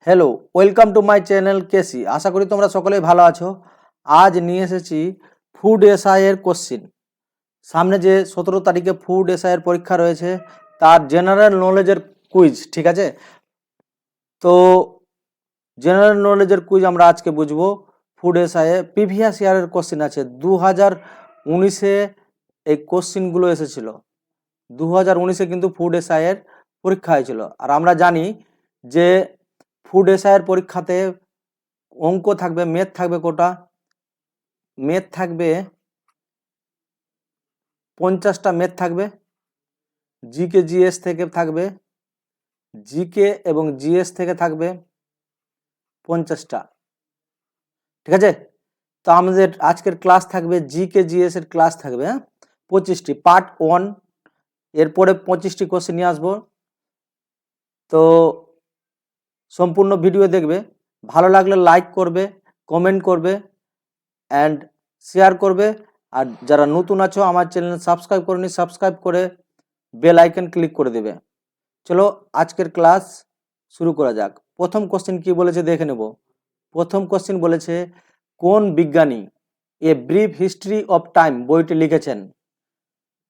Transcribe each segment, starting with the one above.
Hello, welcome to my channel KC. আশা করি তোমরা সকলেই ভালো আছো। আজ নিয়ে এসেছি ফুড এসআই এর কোশ্চিন। সামনে যে 17 তারিখে ফুড এসআই এর পরীক্ষা রয়েছে তার জেনারেল নলেজের কুইজ, ঠিক আছে? তো জেনারেল নলেজের কুইজ আমরা আজকে বুঝবো। ফুড এসআই এ প্রিভিয়াস ইয়ারের কোশ্চিন আছে। 2019-এ এই কোশ্চিনগুলো এসেছিল। 2019-এ কিন্তু ফুড এসআই এর পরীক্ষা হয়েছিল। আর আমরা জানি যে ফুড এসআই এর পরীক্ষাতে অঙ্ক থাকবে, ম্যাথ থাকবে কোটা? ম্যাথ থাকবে 50টা ম্যাথ থাকবে, জিকে জিএস থেকে থাকবে, জিকে এবং জিএস থেকে থাকবে 50টা, ঠিক আছে? তো আমাদের আজকের ক্লাস থাকবে জিকে জিএস এর ক্লাস থাকবে 25টি, পার্ট 1। এরপরে 25টি কোশ্চেন নিয়ে আসবো। তো সম্পূর্ণ ভিডিও দেখবে, ভালো লাগলে লাইক করবে, কমেন্ট করবে অ্যান্ড শেয়ার করবে। আর যারা নতুন আছো আমার চ্যানেল সাবস্ক্রাইব করনি, সাবস্ক্রাইব করে বেল আইকন ক্লিক করে দেবে। চলো আজকের ক্লাস শুরু করা যাক। প্রথম কোশ্চেন কি বলেছে দেখে নেব। প্রথম কোশ্চেন বলেছে, কোন বিজ্ঞানী a brief history of time বইটি লিখেছেন?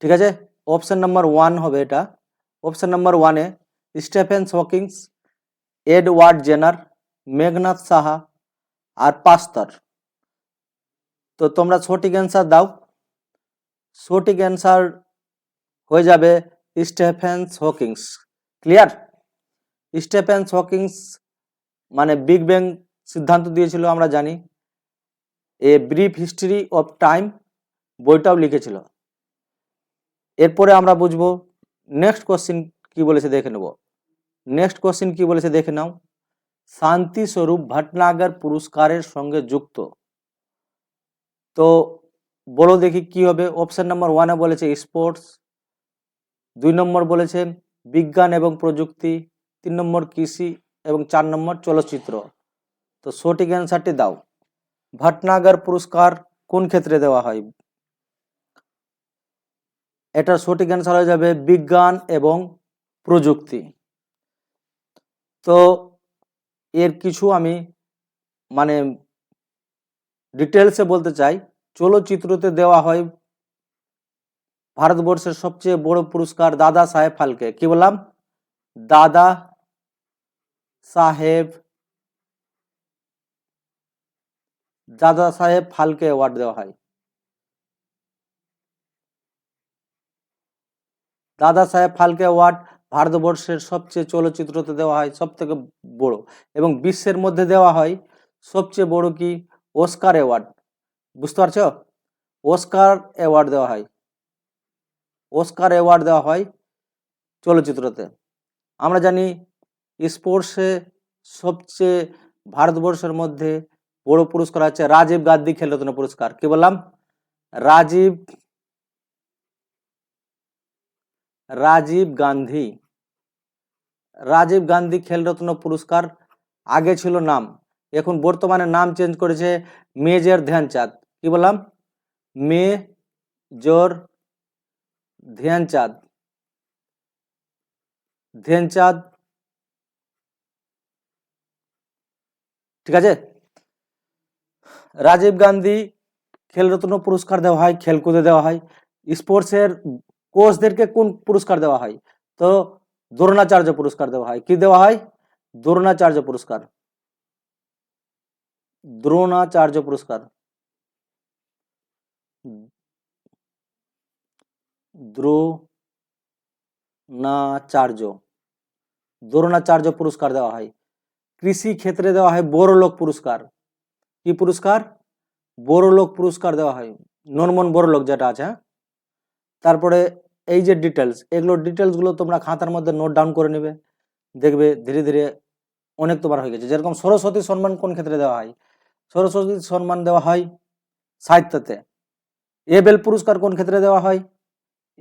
ঠিক আছে, অপশন নাম্বার 1 হবে এটা। অপশন নাম্বার 1-এ Stephen Hawkings, Edward Jenner, Meghnath Saha আর পাস্তার। তো তোমরা সঠিক অ্যান্সার দাও। সঠিক অ্যান্সার হয়ে যাবে Stephen Hawkings. Clear? Stephen Hawkings মানে বিগ ব্যাং সিদ্ধান্ত দিয়েছিল, আমরা জানি। A brief history of time বইটাও লিখেছিল। এরপরে আমরা বুঝবো নেক্সট কোশ্চিন কি বলেছে দেখে নেব। নেক্সট কোশ্চিন কি বলেছে দেখে নাও। শান্তি স্বরূপ ভটনাগর পুরস্কারের সঙ্গে যুক্ত। তো বলো দেখি কি হবে। অপশন নাম্বার 1-এ বলেছে স্পোর্টস, 2 নম্বর বলেছে বিজ্ঞান এবং প্রযুক্তি, 3 নম্বর কৃষি এবং 4 নম্বর চলচ্চিত্র। তো সঠিক অ্যান্সারটি দাও। ভটনাগর পুরস্কার কোন ক্ষেত্রে দেওয়া হয়? এটার সঠিক অ্যান্সার হয়ে যাবে বিজ্ঞান এবং প্রযুক্তি। তো এর কিছু আমি মানে ডিটেলসে বলতে চাই। চলচ্চিত্রতে দেওয়া হয় ভারতবর্ষের সবচেয়ে বড় পুরস্কার দাদা সাহেব ফালকে। কি বললাম? দাদা সাহেব ফালকে অ্যাওয়ার্ড দেওয়া হয়। দাদা সাহেব ফালকে অ্যাওয়ার্ড ভারতবর্ষের সবচেয়ে চলচ্চিত্রতে দেওয়া হয়, সব থেকে বড়। এবং বিশ্বের মধ্যে দেওয়া হয় সবচেয়ে বড় কি? Oscar award. বুঝতে পারছো? অস্কার অ্যাওয়ার্ড দেওয়া হয়। অস্কার অ্যাওয়ার্ড দেওয়া হয় চলচ্চিত্রতে। আমরা জানি স্পোর্টসে সবচেয়ে ভারতবর্ষের মধ্যে বড় পুরস্কার আছে রাজীব গান্ধী খেলরত্ন পুরস্কার। কি বললাম? রাজীব গান্ধী খেলরত্ন পুরস্কার আগে ছিল নাম, এখন বর্তমানে নাম চেঞ্জ করেছে মেজর ধ্যানচাঁদ। কি বললাম? মেজর ধ্যানচাঁদ। ঠিক আছে? রাজীব গান্ধী খেলরত্ন পুরস্কার দেওয়া হয়, খেলকুদে দেওয়া হয়। স্পোর্টসের কোচদেরকে কোন পুরস্কার দেওয়া হয়? তো দ্রোণাচার্য পুরস্কার দেওয়া হয়। কি দেওয়া হয়? দ্রোণাচার্য পুরস্কার। দ্রোণাচার্য পুরস্কার। দ্রোণাচার্য পুরস্কার দেওয়া হয়। কৃষি ক্ষেত্রে দেওয়া হয় বড়লোক পুরস্কার। কি পুরস্কার? বড়লোক পুরস্কার দেওয়া হয়, নরমন বড়লোক যেটা আছে। তারপরে এই যে ডিটেলস, এগুলো ডিটেলসগুলো তোমরা খাতার মধ্যে নোট ডাউন করে নেবে, দেখবে ধীরে ধীরে অনেক তোমার হয়ে গেছে। যেরকম সরস্বতী সম্মান কোন ক্ষেত্রে দেওয়া হয়? সরস্বতী সম্মান দেওয়া হয় সাহিত্যতে। এবেল পুরস্কার কোন ক্ষেত্রে দেওয়া হয়?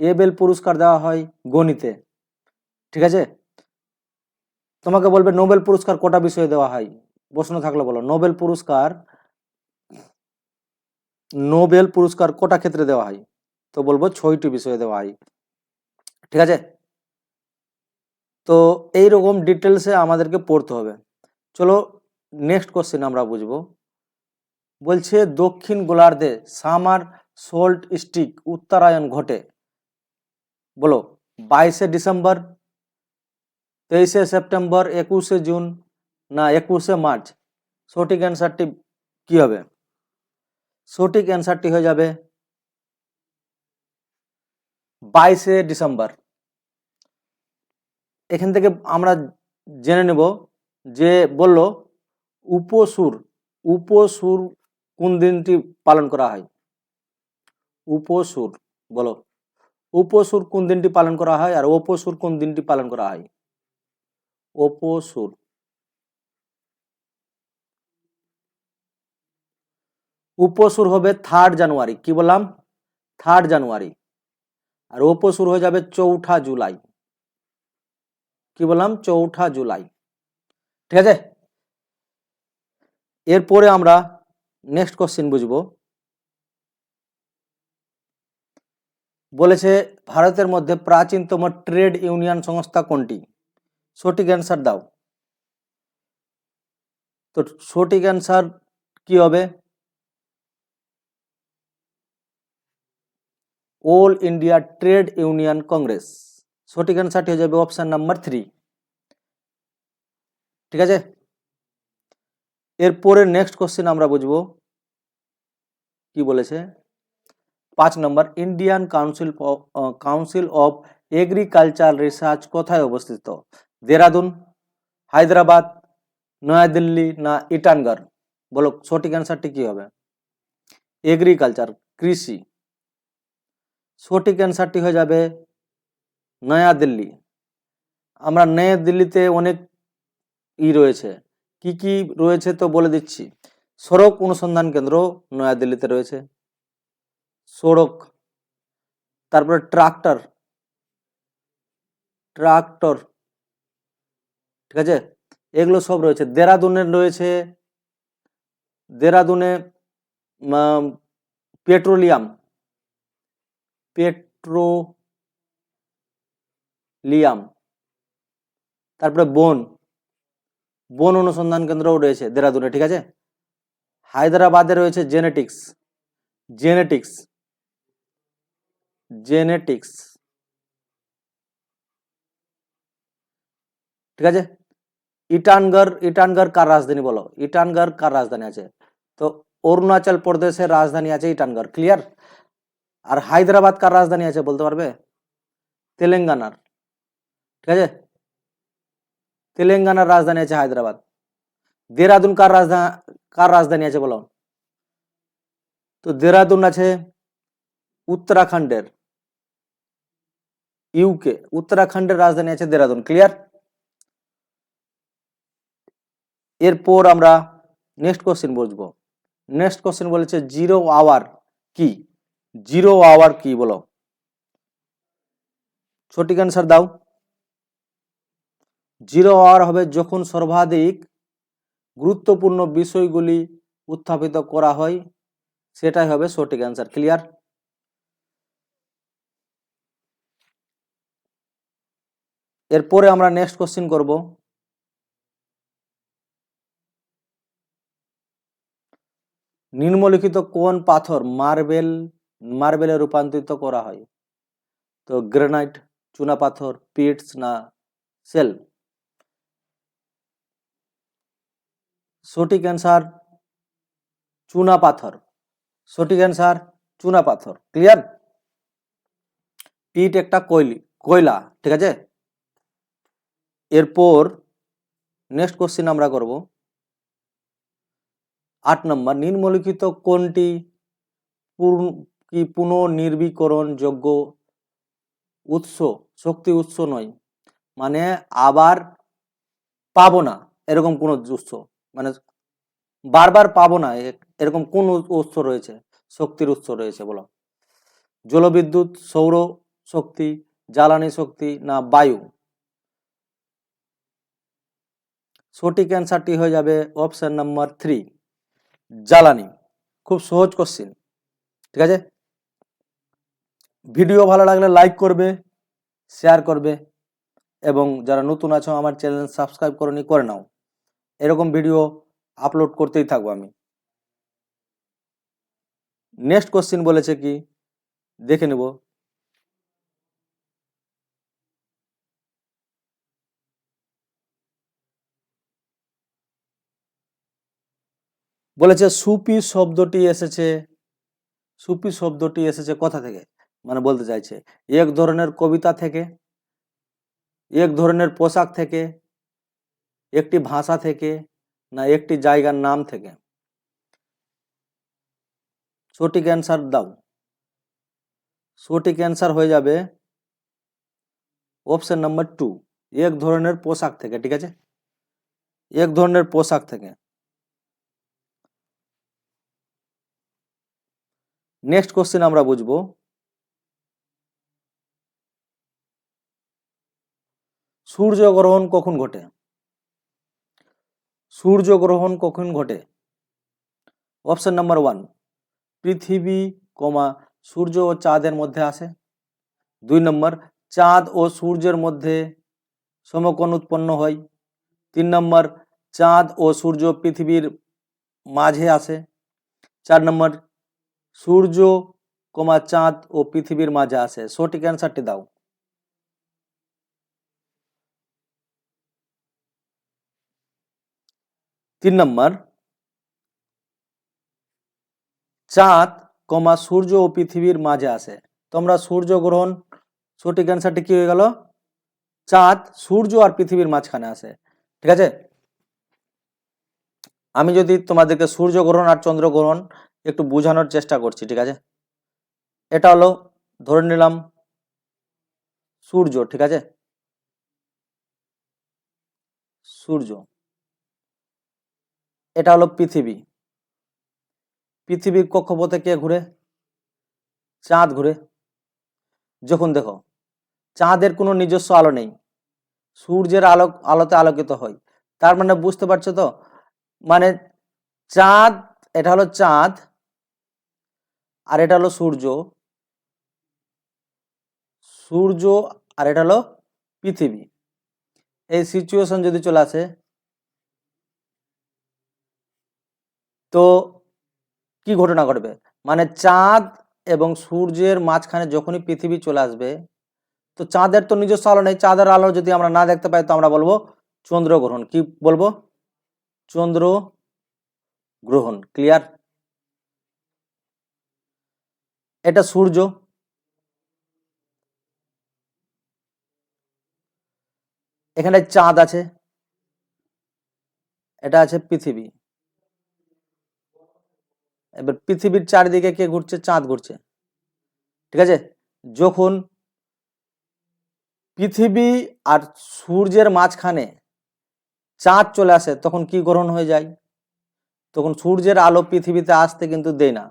এবেল পুরস্কার দেওয়া হয় গণিতে। ঠিক আছে? তোমাকে বলবে নোবেল পুরস্কার কটা বিষয়ে দেওয়া হয়? প্রশ্ন থাকলে বলো। নোবেল পুরস্কার কটা ক্ষেত্রে দেওয়া হয়? তো বলবো 6টি বিষয়ে দেওয়া হয়। ঠিক আছে? তো এইরকম ডিটেলসে আমাদেরকে পড়তে হবে। চলো নেক্সট কোশ্চেন আমরা বুঝবো। বলছে দক্ষিণ গোলার্ধে সামার সোল্ট স্টিক উত্তরায়ণ ঘটে, বলো 22শে ডিসেম্বর, 23শে সেপ্টেম্বর, 21শে জুন না 21শে মার্চ। সঠিক অ্যান্সারটি কি হবে? সঠিক অ্যান্সারটি হয়ে যাবে 22শে ডিসেম্বর। এখান থেকে আমরা জেনে নেব যে বলল উপসুর, উপসুর কোন দিনটি পালন করা হয়? উপসুর, বলো উপসুর কোন দিনটি পালন করা হয় আর অপসুর কোন দিনটি পালন করা হয়? অপসুর, উপসুর হবে 3 জানুয়ারি, কি বললাম? 3 জানুয়ারি। আর অপসুর হয়ে যাবে 4 জুলাই, কি বললাম? 4 জুলাই। ঠিক আছে, এরপরে আমরা নেক্সট কোশ্চেন বুঝবো। বলেছে ভারতের মধ্যে প্রাচীনতম ট্রেড ইউনিয়ন সংস্থা কোনটি? সঠিক অ্যান্সার দাও। তো সঠিক অ্যান্সার কি হবে? All India trade union Congress. সঠিক অ্যান্সারটি হয়ে যাবে অপশন নাম্বার 3। ঠিক আছে, এরপরে নেক্সট কোশ্চেন আমরা বুঝবো। কি বলেছে? 5 নম্বর, Indian council of agriculture research কোথায় অবস্থিত? দেরাদুন, হায়দ্রাবাদ, নয়াদিল্লি না ইটানগড়? বলো সঠিক অ্যান্সারটি কি হবে? এগ্রিকালচার, কৃষি। সঠিক অ্যান্সারটি হয়ে যাবে নয়াদিল্লি। আমরা নয়াদিল্লিতে অনেক রয়েছে, কি কি রয়েছে তো বলে দিচ্ছি। সড়ক অনুসন্ধান কেন্দ্র নয়াদিল্লিতে রয়েছে, সড়ক। তারপরে ট্রাক্টর, ট্রাক্টর, ঠিক আছে, এগুলো সব রয়েছে। দেরাদুনে রয়েছে, দেরাদুনে পেট্রোলিয়াম, পেট্রোলিয়াম। তারপরে বন, বন অনুসন্ধান কেন্দ্রও রয়েছে দেরাদুনে। ঠিক আছে, হায়দ্রাবাদে রয়েছে জেনেটিক্স, জেনেটিক্স, জেনেটিক্স। ঠিক আছে, ইটানগড়, ইটানগড় কার রাজধানী বলো? ইটানগড় কার রাজধানী আছে? তো অরুণাচল প্রদেশের রাজধানী আছে ইটানগড়, ক্লিয়ার। আর হায়দ্রাবাদ কার রাজধানী আছে বলতে পারবে? তেলেঙ্গানার। ঠিক আছে, তেলেঙ্গানার রাজধানী আছে হায়দ্রাবাদ। দেরাদুন কার রাজধানী আছে বলো? তো দেরাদুন আছে উত্তরাখণ্ডের, ইউকে, উত্তরাখণ্ডের রাজধানী আছে দেরাদুন, ক্লিয়ার। এরপর আমরা নেক্সট কোশ্চেন বুঝবো। নেক্সট কোশ্চেন বলেছে জিরো আওয়ার কি? জিরো আওয়ার কি বলো? সঠিক অ্যান্সার দাও। জিরো আওয়ার হবে যখন সর্বাধিক গুরুত্বপূর্ণ বিষয়গুলি উত্থাপিত করা হয়, সেটাই হবে সঠিক অ্যান্সার, ক্লিয়ার। এরপরে আমরা নেক্সট কোশ্চেন করব। নিম্নলিখিত কোন পাথর মার্বেলে রূপান্তরিত করা হয়? তো গ্রানাইট, চুনা পাথর, পিটস না সেল? সঠিক অ্যান্সার চুনা পাথর। সঠিক অ্যান্সার চুনা পাথর, ক্লিয়ার। পিট একটা কয়লা, ঠিক আছে। এরপর নেক্সট কোশ্চেন আমরা করব 8 নম্বর, নিম্নলিখিত কোনটি পুনর্নির্বীকরণযোগ্য উৎস, শক্তি উৎস নয়? মানে আবার পাবো না এরকম কোন উৎস, মানে বারবার পাবো না এরকম কোন উৎস রয়েছে, শক্তির উৎস রয়েছে বলো? জলবিদ্যুৎ, সৌর শক্তি, জ্বালানি শক্তি না বায়ু? সঠিক অ্যান্সারটি হয়ে যাবে অপশন নাম্বার 3, জ্বালানি। খুব সহজ কোশ্চেন, ঠিক আছে। ভিডিও ভালো লাগলে লাইক করবে, শেয়ার করবে, এবং যারা নতুন আছো আমার চ্যানেল সাবস্ক্রাইব করনি করে নাও। এরকম ভিডিও আপলোড করতেই থাকবো আমি। নেক্সট কোশ্চেন বলেছে কি দেখে নেব। বলেছে সুফি শব্দটি এসেছে কোথা থেকে, মানে বলতে চাইছে এক ধরনের কবিতা থেকে, এক ধরনের পোশাক থেকে, একটি ভাষা থেকে, না একটি জায়গার নাম থেকে। সঠিক অ্যান্সার দাও। সঠিক অ্যান্সার হয়ে যাবে অপশন নাম্বার 2, এক ধরনের পোশাক থেকে। ঠিক আছে, এক ধরনের পোশাক থেকে। নেক্সট কোশ্চেন আমরা বুঝবো। সূর্যগ্রহণ কখন ঘটে? সূর্যগ্রহণ কখন ঘটে? অপশন নাম্বার 1, পৃথিবী সূর্য ও চাঁদের মধ্যে আসে। 2 নম্বর, চাঁদ ও সূর্যের মধ্যে সমকোণ উৎপন্ন হয়। 3 নম্বর, চাঁদ ও সূর্য পৃথিবীর মাঝে আসে। 4 নম্বর, সূর্য চাঁদ ও পৃথিবীর মাঝে আসে। সঠিক অ্যান্সারটি দাও। 3 নম্বর, চাঁদ সূর্য ও পৃথিবীর মাঝে আসে। তোমরা সূর্যগ্রহণ, সঠিক অ্যান্সারটি কি হয়ে গেল? চাঁদ সূর্য আর পৃথিবীর মাঝখানে আসে। ঠিক আছে, আমি যদি তোমাদেরকে সূর্যগ্রহণ আর চন্দ্রগ্রহণ একটু বোঝানোর চেষ্টা করছি। ঠিক আছে, এটা হলো ধরে নিলাম সূর্য। ঠিক আছে, সূর্য, এটা হলো পৃথিবী। পৃথিবীর কক্ষপথে কে ঘুরে? চাঁদ ঘুরে। যখন দেখো চাঁদের কোনো নিজস্ব আলো নেই, সূর্যের আলোতে আলোকিত হয়। তার মানে বুঝতে পারছো তো, মানে চাঁদ, এটা হলো চাঁদ আর এটা হলো সূর্য, সূর্য আর এটা হলো পৃথিবী। এই সিচুয়েশন যদি চলে আসে তো কি ঘটনা ঘটবে? মানে চাঁদ এবং সূর্যের মাঝখানে যখনই পৃথিবী চলে আসবে, তো চাঁদের তো নিজস্ব আলো নেই, চাঁদের আলো যদি আমরা না দেখতে পাই তো আমরা বলবো চন্দ্রগ্রহণ। কি বলবো? চন্দ্রগ্রহণ। ক্লিয়ার? এটা সূর্য, এখানে চাঁদ আছে, এটা আছে পৃথিবী। এবার পৃথিবীর চারিদিকে কে ঘুরছে? চাঁদ ঘুরছে। ঠিক আছে, যখন পৃথিবী আর সূর্যের মাঝখানে চাঁদ চলে আসে তখন কি গ্রহণ হয়ে যায়? তখন সূর্যের আলো পৃথিবীতে আসতে কিন্তু দেয় না,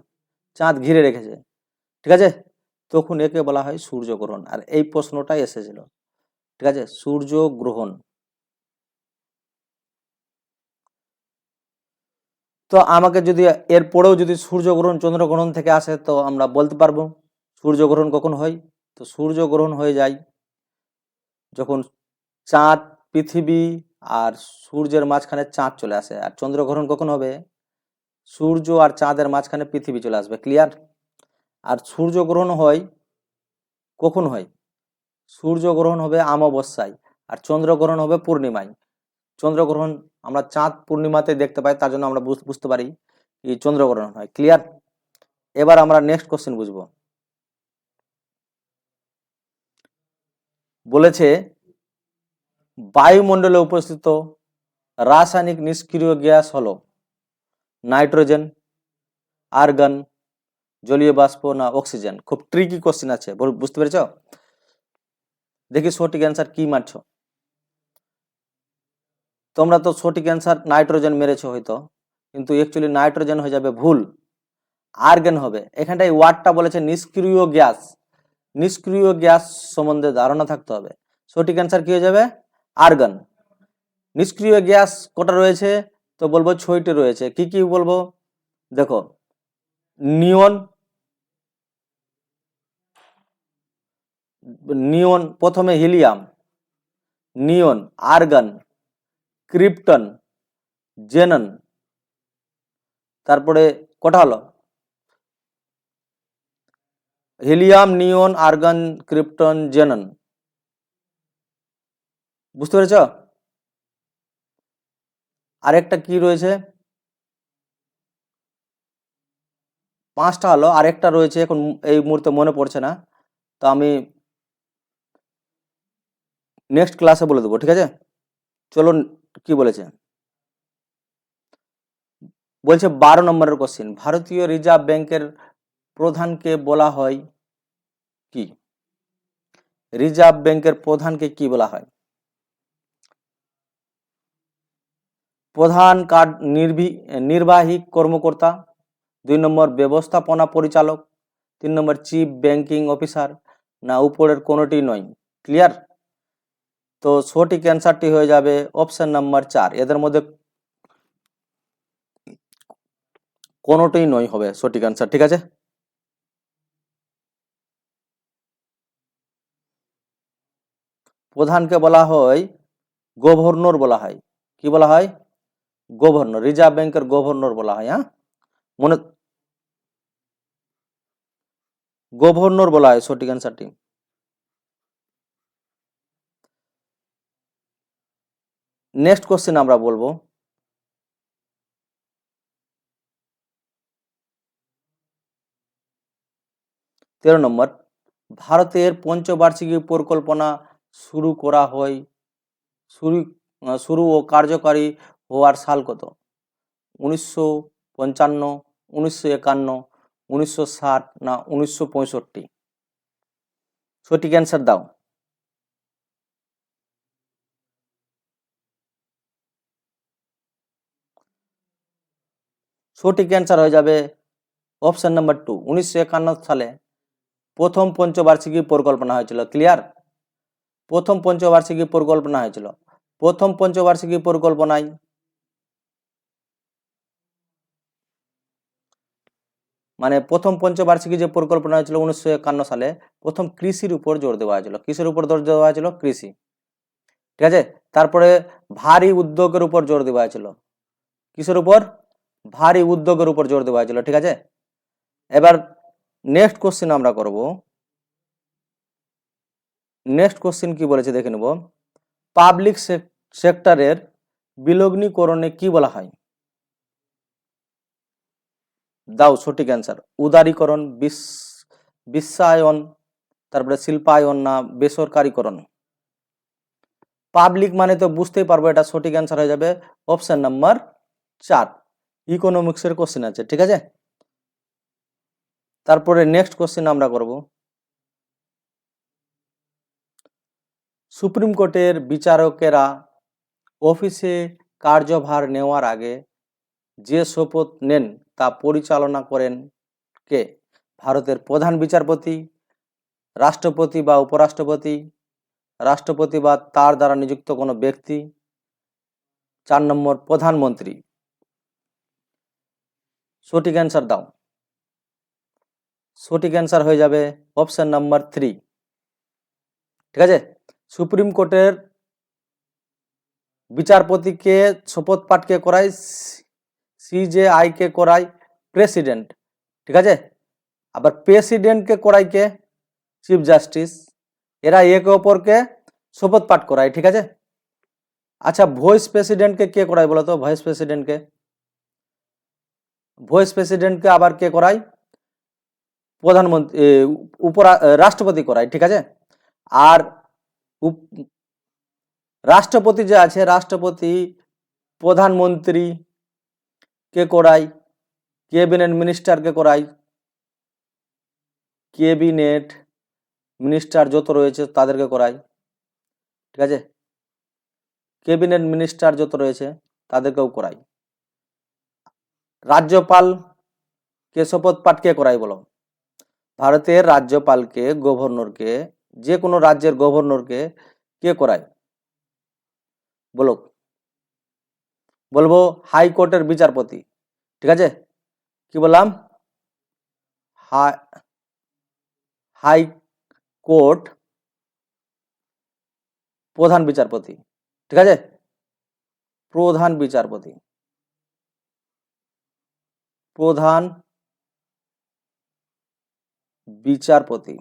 চাঁদ ঘিরে রেখেছে। ঠিক আছে, তখন একে বলা হয় সূর্যগ্রহণ। আর এই প্রশ্নটাই এসেছিল। ঠিক আছে, সূর্যগ্রহণ। তো আমাকে যদি এর পরেও যদি সূর্যগ্রহণ চন্দ্রগ্রহণ থেকে আসে তো আমরা বলতে পারবো সূর্যগ্রহণ কখন হয়। তো সূর্যগ্রহণ হয়ে যায় যখন চাঁদ, পৃথিবী আর সূর্যের মাঝখানে চাঁদ চলে আসে। আর চন্দ্রগ্রহণ কখন হবে? সূর্য আর চাঁদের মাঝখানে পৃথিবী চলে আসবে। ক্লিয়ার? আর সূর্যগ্রহণ হয় কখন হয়? সূর্যগ্রহণ হবে অমাবস্যায় আর চন্দ্রগ্রহণ হবে পূর্ণিমায়। চন্দ্রগ্রহণ আমরা চাঁদ পূর্ণিমাতে দেখতে পাই, তার জন্য আমরা বুঝতে পারি কি চন্দ্রগ্রহণ হয়। ক্লিয়ার? এবার আমরা নেক্সট কোশ্চেন বুঝবো। বলেছে বায়ুমণ্ডলে উপস্থিত রাসায়নিক নিষ্ক্রিয় গ্যাস হলো নাইট্রোজেন, আর্গন, জলীয় বাষ্প, না অক্সিজেন। খুব ট্রিকি কোশ্চেন আছে, বুঝতে পেরেছ? দেখি সঠিক অ্যান্সার কি মারছো। তোমরা তো সঠিক অ্যান্সার নাইট্রোজেন মেরেছো হয়তো, কিন্তু অ্যাকচুয়ালি নাইট্রোজেন হয়ে যাবে ভুল, আর্গন হবে। এখানটায় ওয়ার্ডটা বলেছে নিষ্ক্রিয় গ্যাস। নিষ্ক্রিয় গ্যাস সম্বন্ধে ধারণা থাকতে হবে। সঠিক অ্যান্সার কি হয়ে যাবে? আর্গন। নিষ্ক্রিয় গ্যাস কটা রয়েছে? তো বলবো 6টি রয়েছে। কি কি বলবো? দেখো, নিয়ন, নিয়ন প্রথমে হিলিয়াম, নিয়ন, আর্গন, ক্রিপ্টন, জেনন, তারপরে কটা হলো? হিলিয়াম, নিয়ন, আর্গন, ক্রিপ্টন, জেনন। বুঝতে পেরেছ? আরেকটা কি রয়েছে? 5টা হলো, আরেকটা রয়েছে এখন এই মুহূর্তে মনে পড়ছে না, তো আমি নেক্সট ক্লাসে বলে দেবো, ঠিক আছে? চলুন, কি বলেছে বলছে 12 নম্বরের কোশ্চেন, ভারতীয় রিজার্ভ ব্যাংকের প্রধানকে বলা হয় কি? রিজার্ভ ব্যাংকের প্রধানকে কি বলা হয়? প্রধান নির্বাহী কর্মকর্তা, 2 নম্বর ব্যবস্থাপনা পরিচালক, 3 নম্বর চিফ ব্যাংকিং অফিসার, না উপরের কোনোটি নয়। ক্লিয়ার? তো সঠিক অ্যান্সারটি হয়ে যাবে অপশন নাম্বার 4, এদের মধ্যে কোনোটাই নয় হবে সঠিক অ্যান্সার, ঠিক আছে? প্রধানকে বলা হয় গভর্নর বলা হয়। কি বলা হয়? গভর্নর, রিজার্ভ ব্যাংকের গভর্নর বলা হয়। হ্যাঁ, মনে, গভর্নর বলা হয় সঠিক অ্যান্সারটি। নেক্সট কোশ্চেন আমরা বলবো, তেরো নম্বর, ভারতের পঞ্চবার্ষিকী পরিকল্পনা শুরু করা হয় শুরু ও কার্যকারী হওয়ার সাল কত? 1955, 1951, 1960, না 1965? সঠিক অ্যান্সার দাও। সঠিক অ্যান্সার হয়ে যাবে অপশন নাম্বার 2, 1951 সালে প্রথম পঞ্চবার্ষিকী পরিকল্পনা হয়েছিল। ক্লিয়ার? প্রথম পঞ্চবার্ষিকী পরিকল্পনা হয়েছিল। প্রথম পঞ্চবার্ষিকী পরিকল্পনায় মানে প্রথম পঞ্চবার্ষিকী যে পরিকল্পনা হয়েছিল 1951 সালে, প্রথম কৃষির উপর জোর দেওয়া হয়েছিল। কিসের উপর জোর দেওয়া হয়েছিল? কৃষি, ঠিক আছে? তারপরে ভারী উদ্যোগের উপর জোর দেওয়া হয়েছিল। কিসের উপর? ভারী উদ্যোগের উপর জোর দেওয়া হয়েছিল, ঠিক আছে? এবার নেক্সট কোশ্চেন আমরা করব। নেক্সট কোশ্চেন কি বলেছে দেখে নেব। পাবলিক সেক্টরের বিলগ্নীকরণে কি বলা হয়? দাও সঠিক অ্যান্সার। উদারীকরণ, বিশ্বায়ন, তারপরে শিল্পায়ন, না বেসরকারীকরণ? পাবলিক মানে তো বুঝতেই পারবো, এটা সঠিক অ্যান্সার হয়ে যাবে অপশন নাম্বার 4, ইকোনমিক্সের কোশ্চেন আছে, ঠিক আছে? তারপরে নেক্সট কোশ্চেন আমরা করব, সুপ্রিম কোর্টের বিচারকেরা অফিসে কার্যভার নেওয়ার আগে যে শপথ নেন তা পরিচালনা করেন কে? ভারতের প্রধান বিচারপতি, রাষ্ট্রপতি বা উপরাষ্ট্রপতি, রাষ্ট্রপতি বা তার দ্বারা নিযুক্ত কোনো ব্যক্তি, 4 নম্বর প্রধানমন্ত্রী? সঠিক অ্যান্সার দাও। সঠিক অ্যান্সার হয়ে যাবে অপশন নাম্বার 3, ঠিক আছে? সুপ্রিম কোর্টের বিচারপতিকে শপথ পাঠকে করায় সিজেআই কে করায় প্রেসিডেন্ট, ঠিক আছে? আবার প্রেসিডেন্টকে করায় কে? Chief justice. এরা একে অপরকে শপথ পাঠ করায়, ঠিক আছে? আচ্ছা, ভাইস প্রেসিডেন্টকে কে করায় বলো তো? ভাইস প্রেসিডেন্টকে, ভাইস প্রেসিডেন্টকে আবার কে করায়? প্রধানমন্ত্রী, রাষ্ট্রপতি করায়, ঠিক আছে? আর রাষ্ট্রপতি যে আছে, রাষ্ট্রপতি প্রধানমন্ত্রী কে করায়? ক্যাবিনেট মিনিস্টারকে করায়। ক্যাবিনেট মিনিস্টার যত রয়েছে তাদেরকে করায়, ঠিক আছে? ক্যাবিনেট মিনিস্টার যত রয়েছে তাদেরকেও করায়। রাজ্যপালকে শপথ পাঠ কে করায় বলো? ভারতের রাজ্যপালকে, গভর্নরকে, যে কোনো রাজ্যের গভর্নরকে কে করায় বলো? বলবো হাইকোর্টের বিচারপতি, ঠিক আছে? কি বললাম? হাইকোর্ট প্রধান বিচারপতি, ঠিক আছে? প্রধান বিচারপতি। প্রধান বিচারপতি।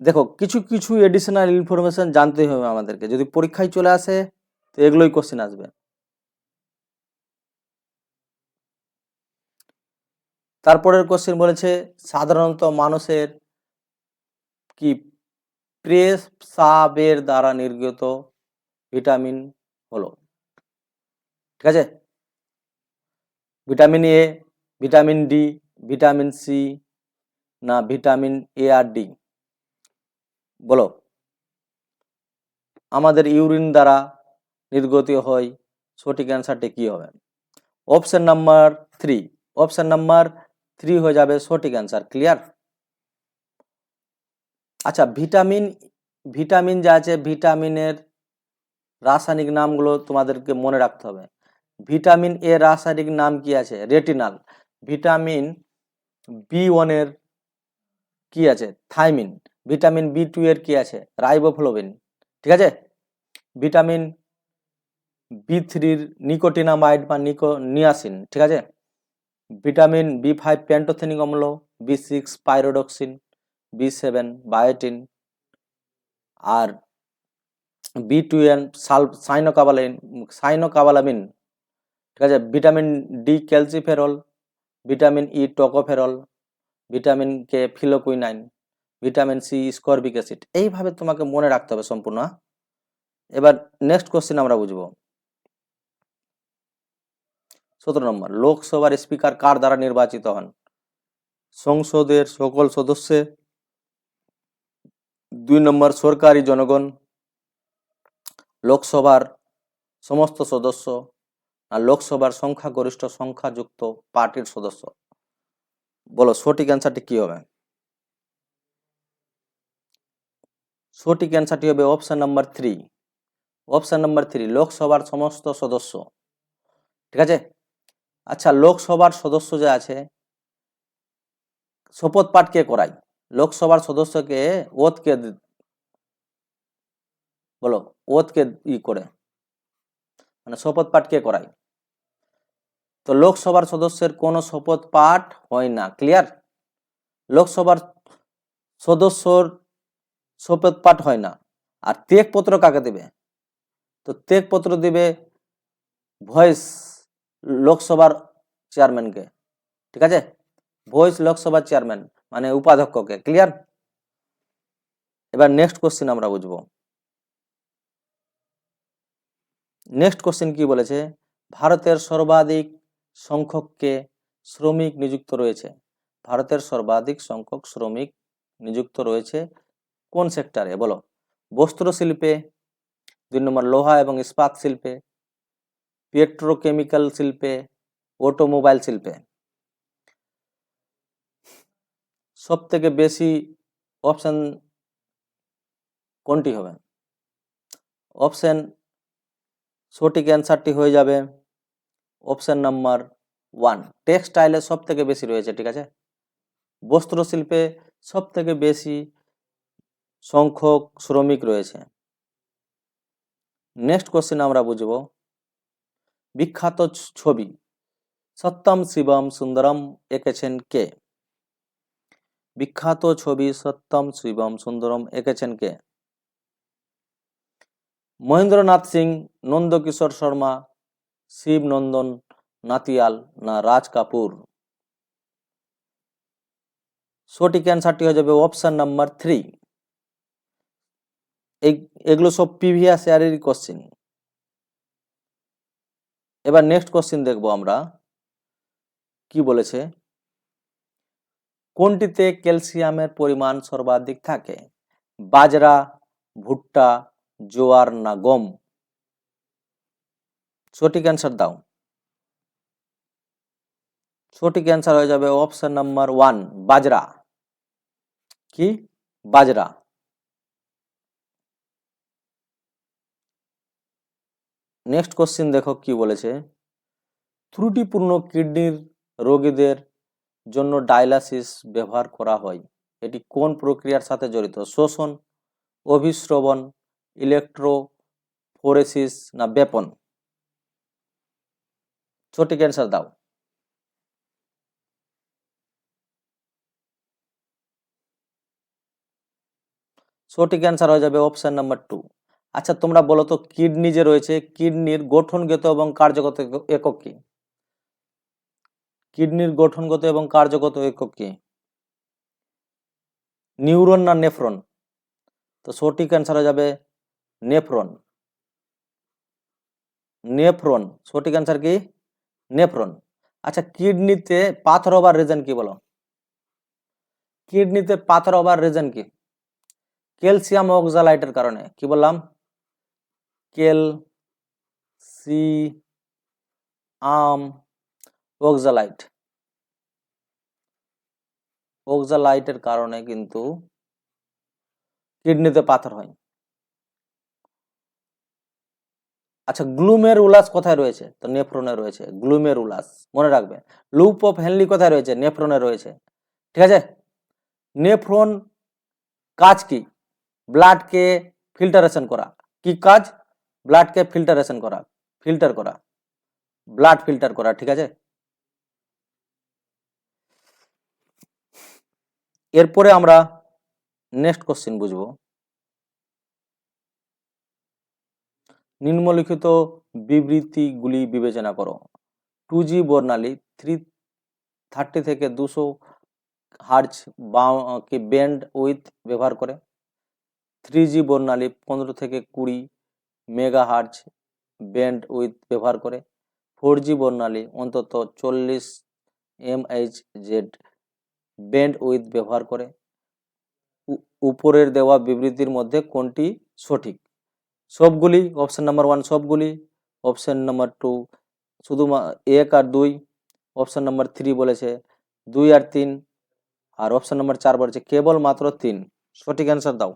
দেখো কিছু কিছু এডিশনাল ইনফরমেশন জানতে হবে আমাদেরকে, যদি পরীক্ষায় চলে আসে তো এগুলোই কোশ্চেন আসবে। তারপরের কোশ্চেন বলেছে সাধারণত মানুষের কি প্রস্রাবের দ্বারা নির্গত ভিটামিন হলো, ঠিক আছে? Vitamin A, vitamin D, vitamin C না ভিটামিন এ আর ডি? বলো। আমাদের ইউরিন দ্বারা নির্গত হয়, সঠিক অ্যান্সারটি কি হবে? অপশন নাম্বার 3, অপশন নাম্বার 3 হয়ে যাবে সঠিক অ্যান্সার। ক্লিয়ার? আচ্ছা, ভিটামিন ভিটামিন যা আছে ভিটামিনের রাসায়নিক নামগুলো তোমাদেরকে মনে রাখতে হবে। ভিটামিন এর রাসায়নিক নাম কি আছে? রেটিনাল। ভিটামিন B1 এর কি আছে? থাইমিন। ভিটামিন B2 এর কি আছে? রাইবোফ্লোভিন, ঠিক আছে? ভিটামিন B3 এর নিকোটিনামাইড বা নিয়াসিন, ঠিক আছে? ভিটামিন B5 প্যান্টোথেনিক অম্ল, B6 পাইরোডক্সিন, B7 বায়োটিন, আর B12 সাইনোকাবালামিন, ঠিক আছে? Vitamin D calciferol, vitamin E tocopherol, vitamin K phylloquinone, vitamin C ascorbic acid. এইভাবে তোমাকে মনে রাখতে হবে সম্পূর্ণ। এবার নেক্সট কোশ্চেন আমরা বুঝবো। 17 নম্বর, লোকসভার স্পিকার কার দ্বারা নির্বাচিত হন? সংসদের সকল সদস্যে, 2 নম্বর সরকারি জনগণ, লোকসভার সমস্ত সদস্য, আর লোকসভার সংখ্যাগরিষ্ঠ সংখ্যাযুক্ত পার্টির সদস্য? বলো সঠিক অ্যান্সারটি কি হবে? সঠিক অ্যান্সারটি হবে অপশন নাম্বার 3। অপশন নাম্বার 3, লোকসভার সমস্ত সদস্য, ঠিক আছে? আচ্ছা, লোকসভার সদস্য যে আছে শপথ পাঠ কে করায়? লোকসভার সদস্যকে ওথ কে, বলো ওথ কে করে, মানে শপথ পাঠ কে করায়? তো লোকসভার সদস্যের কোনো শপথ পাঠ হয় না। ক্লিয়ার? লোকসভার সদস্যর শপথ পাঠ হয় না। আর ত্যাগপত্র কাকে দেবে? তো ত্যাগপত্র দিবে ভয়েস লোকসভার চেয়ারম্যানকে, ঠিক আছে? ভয়েস লোকসভার চেয়ারম্যান মানে উপাধ্যক্ষকে। ক্লিয়ার? এবার নেক্সট কোশ্চেন আমরা বুঝবো। নেক্সট কোশ্চেন কি বলেছে? ভারতের সর্বাধিক সংখ্যককে শ্রমিক নিযুক্ত রয়েছে। ভারতের সর্বাধিক সংখ্যক শ্রমিক নিযুক্ত রয়েছে কোন সেক্টরে? বলো। বস্ত্র শিল্পে, 2 নম্বর লোহা এবং ইস্পাত শিল্পে, পেট্রোকেমিক্যাল শিল্পে, অটোমোবাইল শিল্পে। সব থেকে বেশি অপশন কোনটি হবে? অপশন সঠিক অ্যান্সারটি হয়ে যাবে অপশন নাম্বার 1, টেক্সটাইলে সব থেকে বেশি রয়েছে, ঠিক আছে? বস্ত্র শিল্পে সব থেকে বেশি সংখ্যক শ্রমিক রয়েছে। নেক্সট কোশ্চেন আমরা বুঝব। বিখ্যাত ছবি সত্যম শিবম সুন্দরম এঁকেছেন কে? বিখ্যাত ছবি সত্যম শিবম সুন্দরম এঁকেছেন কে? মহেন্দ্রনাথ সিং, নন্দকিশোর শর্মা, শিব নন্দন নাতিয়াল না রাজ কাপুর? সঠিক অ্যান্সারটি হয়ে যাবে অপশন নাম্বার 3। এগুলো সব প্রিভিয়াস ইয়ারেরই কোশ্চেন। এবার নেক্সট কোশ্চেন দেখবো আমরা কি বলেছে। কোনটিতে ক্যালসিয়ামের পরিমাণ সর্বাধিক থাকে? বাজরা, ভুট্টা, জোয়ার না গম? সঠিক অ্যান্সার দাও। সঠিক অ্যান্সার হয়ে যাবে অপশন নাম্বার 1, বাজরা। কি? বাজরা। নেক্সট কোশ্চেন দেখো কি বলেছে। ত্রুটিপূর্ণ কিডনির রোগীদের জন্য ডায়ালাইসিস ব্যবহার করা হয়। এটি কোন প্রক্রিয়ার সাথে জড়িত? শোষণ, অভিস্রবণ, ইলেকট্রোফোরেসিস না বেপন? সঠিক অ্যান্সার দাও। সঠিক অ্যান্সার হয়ে যাবে অপশন নাম্বার 2। আচ্ছা তোমরা বলো তো কিডনি যে রয়েছে, কিডনির গঠনগত এবং কার্যগত একক কি? কিডনির গঠনগত এবং কার্যগত একক কি? নিউরন না নেফ্রন? তো সঠিক অ্যান্সার হয়ে যাবে নেফ্রন। নেফ্রন সঠিক অ্যান্সার কি? নেফ্রন। আচ্ছা কিডনিতে পাথর হবার রিজন কি বলো? কিডনিতে পাথর হবার রিজন কি? ক্যালসিয়াম অক্সালাইটের কারণে। কি বললাম? ক্যালসিয়াম অক্সালাইট, অক্সালাইটের কারণে কিন্তু কিডনিতে পাথর হয়। আচ্ছা গ্লুমেরুলাস কোথায় রয়েছে? তো নেফ্রনে রয়েছে গ্লুমেরুলাস, মনে রাখবে। লুপ অফ হেনলি কোথায় রয়েছে? নেফ্রনে রয়েছে। ঠিক আছে। নেফ্রন কাজ কি? ব্লাডকে ফিল্টারেশন করা। কি কাজ? ব্লাডকে ফিল্টারেশন করা, ফিল্টার করা, ব্লাড ফিল্টার করা। ঠিক আছে। এরপরে আমরা নেক্সট কোশ্চেন বুঝবো। নিম্নলিখিত বিবৃতিগুলি বিবেচনা করো। 2G বর্ণালী 330 থেকে 200 হার্জ কি ব্যান্ড উইথ ব্যবহার করে। 3G বর্ণালী 15 থেকে 20 মেগা হার্জ ব্যান্ড উইথ ব্যবহার করে। 4G বর্ণালী অন্তত 40 MHz ব্যান্ড উইথ ব্যবহার করে। উপরের দেওয়া বিবৃতির মধ্যে কোনটি সঠিক? সবগুলি, অপশন নাম্বার 1 সবগুলি, অপশন নাম্বার 2 শুধু 1 আর 2, অপশন নাম্বার 3 বলেছে 2 আর 3, আর অপশন নাম্বার 4 বলেছে কেবল মাত্র 3। সঠিক অ্যান্সার দাও।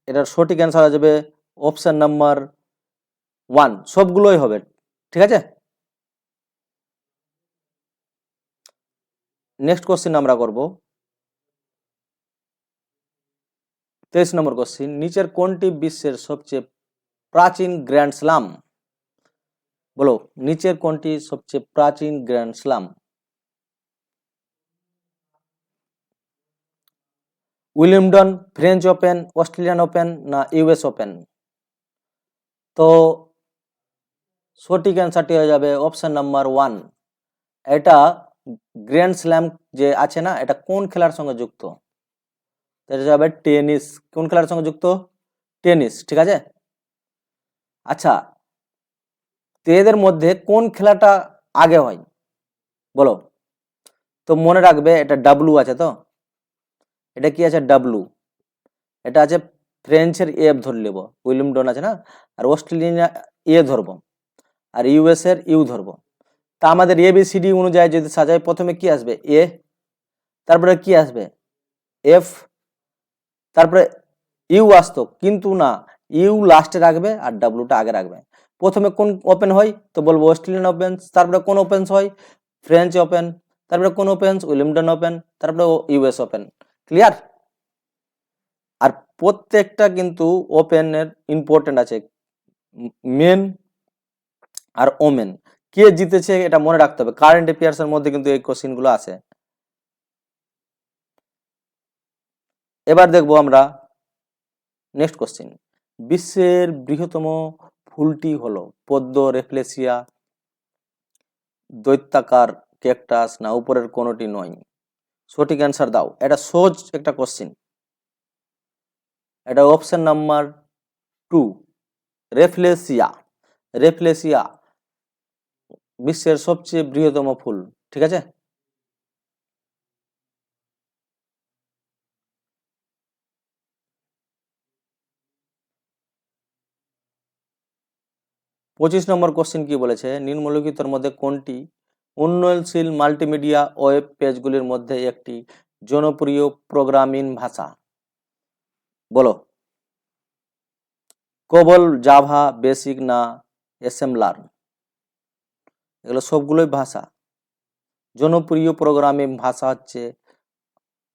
এটার সঠিক অ্যান্সার হয়ে যাবে অপশন নাম্বার 1 সবগুলোই হবে। ঠিক আছে। নেক্সট কোশ্চেন আমরা করব 23 নম্বর কোশ্চেন। নিচের কোনটি বিশ্বের সবচেয়ে প্রাচীন গ্র্যান্ড স্লাম? বলো নিচের কোনটি সবচেয়ে প্রাচীন grand slam? Wimbledon, French Open, Australian Open না ইউএস ওপেন? তো সঠিক অ্যান্সারটি হয়ে যাবে অপশন নাম্বার 1। এটা গ্র্যান্ড স্ল্যাম যে আছে না, এটা কোন খেলার সঙ্গে যুক্ত? এটা যাবে টেনিস। কোন খেলার সঙ্গে যুক্ত? টেনিস। ঠিক আছে। আচ্ছা এদের মধ্যে কোন খেলাটা আগে হয় বলো? তো মনে রাখবে এটা ডাব্লু আছে। তো এটা কি আছে? ডাব্লু। এটা আছে ফ্রেঞ্চের এফ ধরে নেব, উইলিমডন আছে না, আর অস্ট্রেলিয়া এ ধরবো, আর ইউএস এর ইউ ধরবো। তা আমাদের এবিসিডি অনুযায়ী যদি সাজাই, প্রথমে কি আসবে? এ, তারপরে কি আসবে? এফ, তারপরে ইউ আসতো, কিন্তু না, ইউ লাস্টে রাখবে আর ডাব্লুটা আগে রাখবে। প্রথমে কোন ওপেন হয়? তো বলবো অস্ট্রেলিয়ান ওপেন। তারপরে কোন ওপেন হয়? French open. তারপরে কোন ওপেন? উইলিমডন ওপেন। তারপরে ইউএস ওপেন। ক্লিয়ার? আর প্রত্যেকটা কিন্তু ওপেনের ইম্পর্টেন্ট আছে, মেন আর ওমেন। কে জিতেছে এটা মনে রাখতে হবে। কারেন্ট অ্যাফেয়ার্স এর মধ্যে কিন্তু এই কোশ্চেন গুলো আছে। এবার দেখবো আমরা নেক্সট কোশ্চেন। বিশ্বের বৃহত্তম ফুলটি হলো পদ্ম, রেফ্লেসিয়া, দৈত্যাকার ক্যাকটাস না উপরের কোনোটি নয়? সঠিক অ্যান্সার দাও। এটা সহজ একটা কোশ্চেন। এটা অপশন নাম্বার 2 রেফ্লেসিয়া। রেফ্লেসিয়া বিশ্বের সবচেয়ে বৃহত্তম ফুল। ঠিক আছে। পঁচিশ নম্বর কোশ্চেন কি বলেছে? নিম্নলিখিতের মধ্যে কোনটি উন্নয়নশীল মাল্টিমিডিয়া ওয়েব পেজগুলির মধ্যে একটি জনপ্রিয় প্রোগ্রামিং ভাষা? বলো কোবল, জাভা, বেসিক না অ্যাসেম্বলার? এগুলো সবগুলোই ভাষা। জনপ্রিয় প্রোগ্রামিং ভাষা হচ্ছে,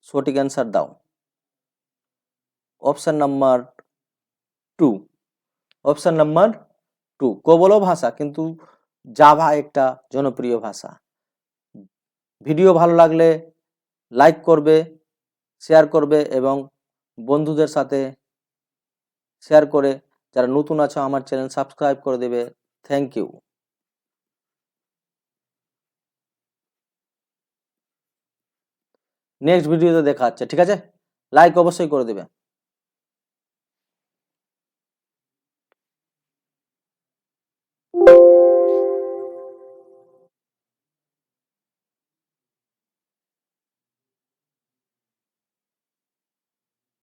সঠিক অ্যান্সার দাও অপশন নাম্বার 2 অপশন নাম্বার 2 কোবলো ভাষা, কিন্তু জাভা একটা জনপ্রিয় ভাষা। ভিডিও ভালো লাগলে লাইক করবে, শেয়ার করবে এবং বন্ধুদের সাথে শেয়ার করে যারা নতুন আছো আমার চ্যানেল সাবস্ক্রাইব করে দেবে। Thank you. নেক্সট ভিডিওতে দেখা হচ্ছে, ঠিক আছে? লাইক অবশ্যই করে দেবে।